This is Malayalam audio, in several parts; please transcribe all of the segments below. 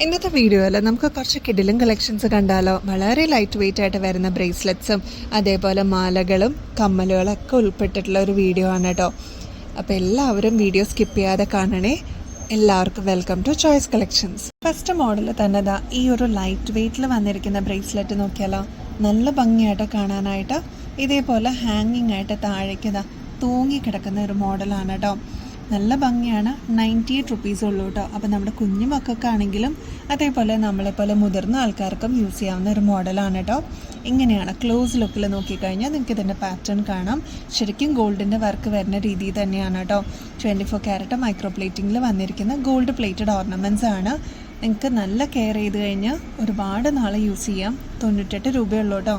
ഇന്നത്തെ വീഡിയോയിൽ നമുക്ക് കുറച്ച് കിടിലും കളക്ഷൻസ് കണ്ടാലോ. വളരെ ലൈറ്റ് വെയിറ്റ് ആയിട്ട് വരുന്ന ബ്രേസ്ലെറ്റ്സും അതേപോലെ മാലകളും കമ്മലുകളൊക്കെ ഉൾപ്പെട്ടിട്ടുള്ള ഒരു വീഡിയോ ആണ് കേട്ടോ. അപ്പോൾ എല്ലാവരും വീഡിയോ സ്കിപ്പ് ചെയ്യാതെ കാണണേ. എല്ലാവർക്കും welcome to choice collections. First model തന്നെ ഈ ഒരു ലൈറ്റ് വെയിറ്റിൽ വന്നിരിക്കുന്ന ബ്രേസ്ലെറ്റ് നോക്കിയാലോ. നല്ല ഭംഗിയായിട്ട് കാണാനായിട്ട് ഇതേപോലെ ഹാങ്ങിങ് ആയിട്ട് താഴേക്ക് തൂങ്ങി കിടക്കുന്ന ഒരു മോഡലാണ് കേട്ടോ. നല്ല ഭംഗിയാണ്. 98 റുപ്പീസ് ഉള്ളൂ കേട്ടോ. അപ്പോൾ നമ്മുടെ കുഞ്ഞു മക്കൾക്കാണെങ്കിലും അതേപോലെ നമ്മളെപ്പോലെ മുതിർന്ന ആൾക്കാർക്കും യൂസ് ചെയ്യാവുന്ന ഒരു മോഡലാണ് കേട്ടോ. ഇങ്ങനെയാണ് ക്ലോസ് ലുക്കിൽ നോക്കിക്കഴിഞ്ഞാൽ നിങ്ങൾക്ക് ഇതിൻ്റെ പാറ്റേൺ കാണാം. ശരിക്കും ഗോൾഡിൻ്റെ വർക്ക് വരുന്ന രീതി തന്നെയാണ് കേട്ടോ. 24 ക്യാരറ്റ് മൈക്രോ പ്ലേറ്റിങ്ങിൽ വന്നിരിക്കുന്ന ഗോൾഡ് പ്ലേറ്റഡ് ഓർണമെൻറ്റ്സ് ആണ്. നിങ്ങൾക്ക് നല്ല കെയർ ചെയ്ത് കഴിഞ്ഞാൽ ഒരുപാട് നാൾ യൂസ് ചെയ്യാം. 98 രൂപയുള്ളൂ കേട്ടോ.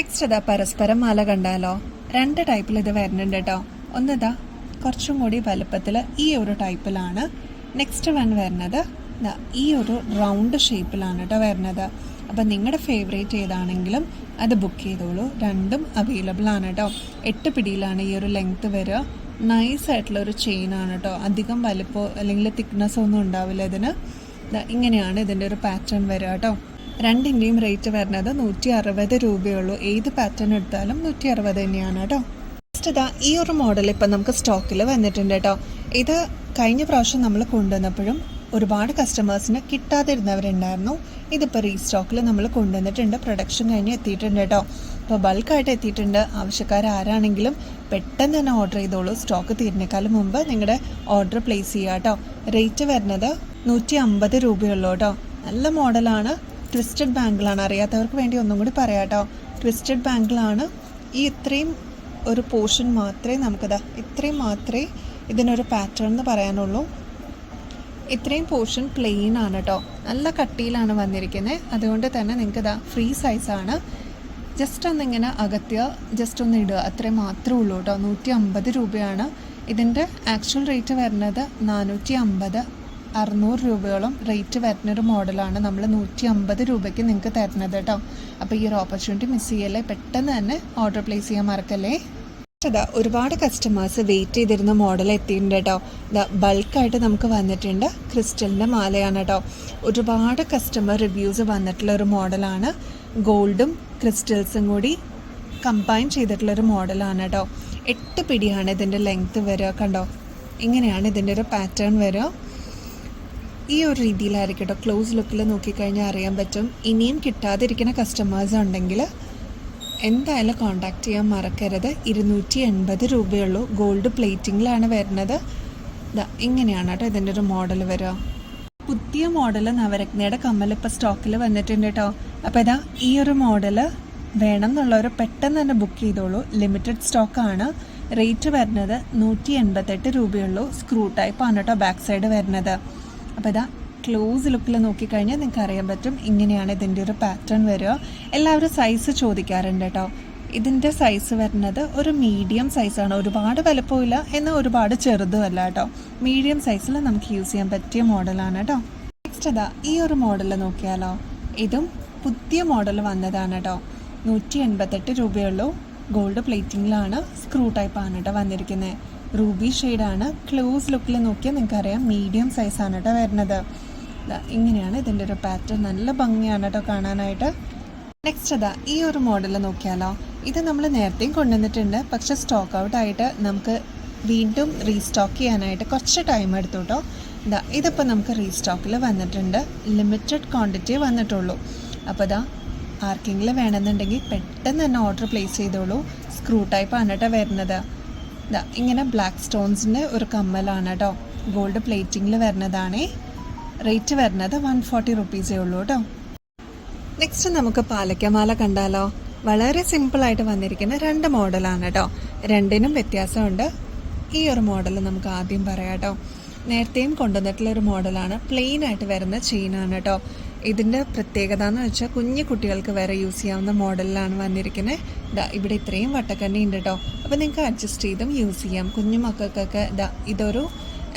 നെക്സ്റ്റ് പരസ്പരം മാല കണ്ടാലോ. 2 ടൈപ്പിൽ ഇത് വരുന്നുണ്ട് കേട്ടോ. ഒന്ന് കുറച്ചും കൂടി വലുപ്പത്തിൽ ഈ ഒരു ടൈപ്പിലാണ്. നെക്സ്റ്റ് വൺ വരുന്നത് ഈ ഒരു റൗണ്ട് ഷേപ്പിലാണ് കേട്ടോ വരുന്നത്. അപ്പം നിങ്ങളുടെ ഫേവറേറ്റ് ഏതാണെങ്കിലും അത് ബുക്ക് ചെയ്തോളൂ. രണ്ടും അവൈലബിൾ ആണ് കേട്ടോ. 8 പിടിയിലാണ് ഈ ഒരു ലെങ്ത്ത് വരിക. നൈസായിട്ടുള്ളൊരു ചെയിനാണ് കേട്ടോ. അധികം വലുപ്പമോ അല്ലെങ്കിൽ തിക്നെസ്സോ ഒന്നും ഉണ്ടാവില്ല ഇതിന്. ഇങ്ങനെയാണ് ഇതിൻ്റെ ഒരു പാറ്റേൺ വരിക കേട്ടോ. രണ്ടിൻ്റെയും റേറ്റ് വരുന്നത് 160 രൂപയുള്ളൂ. ഏത് പാറ്റേൺ എടുത്താലും 160 തന്നെയാണ് കേട്ടോ. ഈ ഒരു മോഡൽ ഇപ്പം നമുക്ക് സ്റ്റോക്കിൽ വന്നിട്ടുണ്ട് കേട്ടോ. ഇത് കഴിഞ്ഞ പ്രാവശ്യം നമ്മൾ കൊണ്ടുവന്നപ്പോഴും ഒരുപാട് കസ്റ്റമേഴ്സിന് കിട്ടാതിരുന്നവരുണ്ടായിരുന്നു. ഇതിപ്പോൾ റീസ്റ്റോക്കിൽ നമ്മൾ കൊണ്ടുവന്നിട്ടുണ്ട്. പ്രൊഡക്ഷൻ കഴിഞ്ഞ് എത്തിയിട്ടുണ്ട് കേട്ടോ. ഇപ്പോൾ ബൾക്കായിട്ട് എത്തിയിട്ടുണ്ട്. ആവശ്യക്കാരാരാണെങ്കിലും പെട്ടെന്ന് തന്നെ ഓർഡർ ചെയ്തോളൂ. സ്റ്റോക്ക് തീരുന്നേക്കാളും മുമ്പ് നിങ്ങളുടെ ഓർഡർ പ്ലേസ് ചെയ്യുക കേട്ടോ. റേറ്റ് വരുന്നത് 150 രൂപയുള്ളൂ കേട്ടോ. നല്ല മോഡലാണ്. ട്വിസ്റ്റഡ് ബാങ്കിളാണ്. അറിയാത്തവർക്ക് വേണ്ടി ഒന്നും കൂടി പറയാം കേട്ടോ. ട്വിസ്റ്റഡ് ബാങ്കിളാണ്. ഈ ഇത്രയും ഒരു പോർഷൻ മാത്രമേ ഇത്രയും മാത്രമേ ഇതിനൊരു പാറ്റേൺ എന്ന് പറയാനുള്ളൂ. ഇത്രയും പോർഷൻ പ്ലെയിൻ ആണ് കേട്ടോ. നല്ല കട്ടിയിലാണ് വന്നിരിക്കുന്നത്. അതുകൊണ്ട് തന്നെ നിങ്ങൾക്ക് ഫ്രീ സൈസാണ്. ജസ്റ്റ് ഒന്നിങ്ങനെ അകത്തുക, ജസ്റ്റ് ഒന്ന് ഇടുക, അത്രയും മാത്രമേ ഉള്ളൂ കേട്ടോ. 150 രൂപയാണ്. ഇതിൻ്റെ ആക്ച്വൽ റേറ്റ് വരുന്നത് 450, 600 രൂപയോളം റേറ്റ് വരുന്നൊരു മോഡലാണ് നമ്മൾ 150 രൂപയ്ക്ക് നിങ്ങൾക്ക് തരുന്നത് കേട്ടോ. അപ്പോൾ ഈ ഒരു ഓപ്പർച്യൂണിറ്റി മിസ് ചെയ്യല്ലേ. പെട്ടെന്ന് തന്നെ ഓർഡർ പ്ലേസ് ചെയ്യാൻ മറക്കല്ലേ. ഒരുപാട് കസ്റ്റമേഴ്സ് വെയിറ്റ് ചെയ്തിരുന്ന മോഡൽ എത്തിയിട്ടുണ്ട് കേട്ടോ. ബൾക്കായിട്ട് നമുക്ക് വന്നിട്ടുണ്ട്. ക്രിസ്റ്റലിൻ്റെ മാലയാണ് കേട്ടോ. ഒരുപാട് കസ്റ്റമർ റിവ്യൂസ് വന്നിട്ടുള്ള ഒരു മോഡലാണ്. ഗോൾഡും ക്രിസ്റ്റൽസും കൂടി കമ്പൈൻ ചെയ്തിട്ടുള്ളൊരു മോഡലാണ് കേട്ടോ. 8 പിടിയാണ് ഇതിൻ്റെ ലെങ്ത്ത് വരിക. കണ്ടോ, ഇങ്ങനെയാണ് ഇതിൻ്റെ ഒരു പാറ്റേൺ വരിക. ഈ ഒരു രീതിയിലായിരിക്കും കേട്ടോ. ക്ലോസ് ലുക്കിൽ നോക്കിക്കഴിഞ്ഞാൽ അറിയാൻ പറ്റും. ഇനിയും കിട്ടാതിരിക്കുന്ന കസ്റ്റമേഴ്സ് ഉണ്ടെങ്കിൽ എന്തായാലും കോൺടാക്റ്റ് ചെയ്യാൻ മറക്കരുത്. 280 രൂപയുള്ളൂ. ഗോൾഡ് പ്ലേറ്റിങ്ങിലാണ് വരുന്നത്. ഇങ്ങനെയാണ് കേട്ടോ ഇതിൻ്റെ ഒരു മോഡൽ വരിക. പുതിയ മോഡൽ നവരത്നയുടെ കമ്മൽ ഇപ്പോൾ സ്റ്റോക്കിൽ വന്നിട്ടുണ്ട് കേട്ടോ. അപ്പോൾ ഈ ഒരു മോഡൽ വേണം എന്നുള്ളവർ പെട്ടെന്ന് തന്നെ ബുക്ക് ചെയ്തോളൂ. ലിമിറ്റഡ് സ്റ്റോക്കാണ്. റേറ്റ് വരുന്നത് 188 രൂപയുള്ളൂ. സ്ക്രൂ ടൈപ്പാണ് കേട്ടോ ബാക്ക് സൈഡ് വരുന്നത്. അപ്പോൾ ക്ലോസ് ലുക്കിൽ നോക്കിക്കഴിഞ്ഞാൽ നിങ്ങൾക്ക് അറിയാൻ പറ്റും. ഇങ്ങനെയാണ് ഇതിൻ്റെ ഒരു പാറ്റേൺ വരിക. എല്ലാവരും സൈസ് ചോദിക്കാറുണ്ട് കേട്ടോ. ഇതിൻ്റെ സൈസ് വരുന്നത് ഒരു മീഡിയം സൈസാണ്. ഒരുപാട് വലുപ്പമില്ല, എന്നാൽ ഒരുപാട് ചെറുതുമല്ല കേട്ടോ. മീഡിയം സൈസിൽ നമുക്ക് യൂസ് ചെയ്യാൻ പറ്റിയ മോഡലാണ് കേട്ടോ. നെക്സ്റ്റ് ഈ ഒരു മോഡൽ നോക്കിയാലോ. ഇതും പുതിയ മോഡൽ വന്നതാണ് കേട്ടോ. 188 രൂപയുള്ളൂ. ഗോൾഡ് പ്ലേറ്റിങ്ങിലാണ്. സ്ക്രൂ ടൈപ്പാണ് കേട്ടോ വന്നിരിക്കുന്നത്. റൂബി ഷെയ്ഡാണ്. ക്ലോസ് ലുക്കിൽ നോക്കിയാൽ നിങ്ങൾക്കറിയാം മീഡിയം സൈസാണ് കേട്ടോ വരുന്നത്. ഇങ്ങനെയാണ് ഇതിൻ്റെ ഒരു പാറ്റേൺ. നല്ല ഭംഗിയാണ് കേട്ടോ കാണാനായിട്ട്. നെക്സ്റ്റ് ഈ ഒരു മോഡൽ നോക്കിയാലോ. ഇത് നമ്മൾ നേരത്തെയും കൊണ്ടുവന്നിട്ടുണ്ട്. പക്ഷെ സ്റ്റോക്ക് ഔട്ടായിട്ട് നമുക്ക് വീണ്ടും റീസ്റ്റോക്ക് ചെയ്യാനായിട്ട് കുറച്ച് ടൈം എടുത്തു കേട്ടോ. ഇതിപ്പോൾ നമുക്ക് റീസ്റ്റോക്കിൽ വന്നിട്ടുണ്ട്. ലിമിറ്റഡ് ക്വാണ്ടിറ്റി വന്നിട്ടുള്ളൂ. അപ്പോൾ ആർക്കെങ്കിലും വേണമെന്നുണ്ടെങ്കിൽ പെട്ടെന്ന് തന്നെ ഓർഡർ പ്ലേസ് ചെയ്തോളൂ. സ്ക്രൂ ടൈപ്പാണ് കേട്ടോ വരുന്നത്. ഇങ്ങനെ ബ്ലാക്ക് സ്റ്റോൺസിൻ്റെ ഒരു കമ്മലാണ് കേട്ടോ. ഗോൾഡ് പ്ലേറ്റിങ്ങിൽ വരുന്നതാണേ. റേറ്റ് വരുന്നത് 140 റുപ്പീസേ ഉള്ളൂ കേട്ടോ. നെക്സ്റ്റ് നമുക്ക് പാലക്കമാല കണ്ടാലോ. വളരെ സിമ്പിളായിട്ട് വന്നിരിക്കുന്ന 2 മോഡലാണ് കേട്ടോ. രണ്ടിനും വ്യത്യാസമുണ്ട്. ഈ ഒരു മോഡൽ നമുക്ക് ആദ്യം പറയാം കേട്ടോ. നേരത്തെയും കൊണ്ടുവന്നിട്ടുള്ളൊരു മോഡലാണ്. പ്ലെയിൻ ആയിട്ട് വരുന്ന ചെയിനാണ് കേട്ടോ. ഇതിൻ്റെ പ്രത്യേകത എന്ന് വെച്ചാൽ കുഞ്ഞു കുട്ടികൾക്ക് വരെ യൂസ് ചെയ്യാവുന്ന മോഡലിലാണ് വന്നിരിക്കുന്നത്. ഇവിടെ ഇത്രയും വട്ടക്കണ്ണി ഉണ്ട് കേട്ടോ. അപ്പോൾ നിങ്ങൾക്ക് അഡ്ജസ്റ്റ് ചെയ്തും യൂസ് ചെയ്യാം. കുഞ്ഞു മക്കൾക്കൊക്കെ ഇതൊരു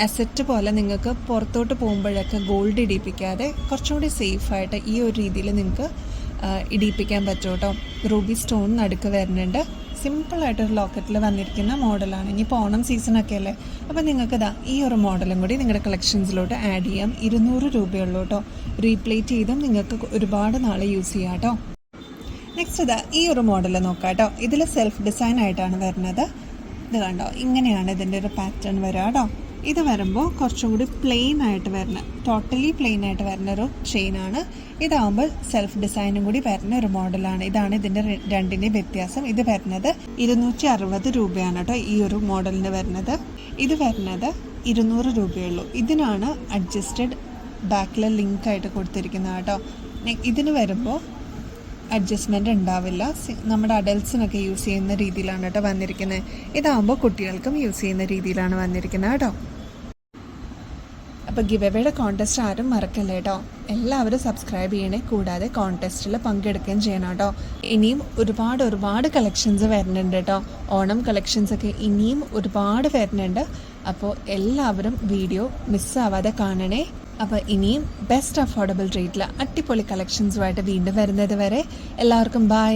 അസറ്റ് പോലെ നിങ്ങൾക്ക് പുറത്തോട്ട് പോകുമ്പോഴൊക്കെ ഗോൾഡ് ഇടിപ്പിക്കാതെ കുറച്ചും കൂടി സേഫായിട്ട് ഈ ഒരു രീതിയിൽ നിങ്ങൾക്ക് ഇടിപ്പിക്കാൻ പറ്റും കേട്ടോ. റൂബി സ്റ്റോൺ നടുക്ക് വരുന്നുണ്ട്. സിമ്പിളായിട്ടൊരു ലോക്കറ്റിൽ വന്നിരിക്കുന്ന മോഡലാണ്. ഇനിയിപ്പോൾ ഓണം സീസണൊക്കെ അല്ലേ, അപ്പോൾ നിങ്ങൾക്ക് ഈ ഒരു മോഡലും കൂടി നിങ്ങളുടെ കളക്ഷൻസിലോട്ട് ആഡ് ചെയ്യാം. 200 രൂപയുള്ളൂ കേട്ടോ. റീപ്ലേറ്റ് ചെയ്തും നിങ്ങൾക്ക് ഒരുപാട് നാൾ യൂസ് ചെയ്യാം കേട്ടോ. നെക്സ്റ്റ് ഈ ഒരു മോഡൽ നോക്കാം കേട്ടോ. ഇതിൽ സെൽഫ് ഡിസൈൻ ആയിട്ടാണ് വരുന്നത്. ഇത് കണ്ടോ, ഇങ്ങനെയാണ് ഇതിൻ്റെ ഒരു പാറ്റേൺ വരിക കേട്ടോ. ഇത് വരുമ്പോൾ കുറച്ചും കൂടി പ്ലെയിൻ ആയിട്ട് വരുന്ന, ടോട്ടലി പ്ലെയിൻ ആയിട്ട് വരുന്ന ഒരു ചെയിനാണ്. ഇതാകുമ്പോൾ സെൽഫ് ഡിസൈനും കൂടി വരുന്ന ഒരു മോഡലാണ്. ഇതാണ് ഇതിൻ്റെ രണ്ടിൻ്റെയും വ്യത്യാസം. ഇത് വരുന്നത് 260 രൂപയാണ് കേട്ടോ ഈ ഒരു മോഡലിന് വരുന്നത്. ഇത് വരുന്നത് 200 രൂപയുള്ളൂ. ഇതിനാണ് അഡ്ജസ്റ്റഡ് ബാക്കിൽ ലിങ്ക് ആയിട്ട് കൊടുത്തിരിക്കുന്നത് കേട്ടോ. ഇതിന് വരുമ്പോൾ അഡ്ജസ്റ്റ്മെൻറ്റ് ഉണ്ടാവില്ല. നമ്മുടെ അഡൽട്ട്സിനൊക്കെ യൂസ് ചെയ്യുന്ന രീതിയിലാണ് കേട്ടോ വന്നിരിക്കുന്നത്. ഇതാകുമ്പോൾ കുട്ടികൾക്കും യൂസ് ചെയ്യുന്ന രീതിയിലാണ് വന്നിരിക്കുന്നത് കേട്ടോ. അപ്പോൾ ഗിവ് എവേയുടെ കോൺടെസ്റ്റ് ആരും മറക്കല്ലേ കേട്ടോ. എല്ലാവരും സബ്സ്ക്രൈബ് ചെയ്യണേ, കൂടാതെ കോൺടെസ്റ്റിൽ പങ്കെടുക്കുകയും ചെയ്യണം കേട്ടോ. ഇനിയും ഒരുപാട് കളക്ഷൻസ് വരുന്നുണ്ട് കേട്ടോ. ഓണം കളക്ഷൻസൊക്കെ ഇനിയും ഒരുപാട് വരുന്നുണ്ട്. അപ്പോൾ എല്ലാവരും വീഡിയോ മിസ്സാവാതെ കാണണേ. അപ്പോൾ ഇനിയും ബെസ്റ്റ് അഫോർഡബിൾ റേറ്റിൽ അടിപൊളി കളക്ഷൻസുമായിട്ട് വീണ്ടും വരുന്നത് വരെ എല്ലാവർക്കും ബൈ.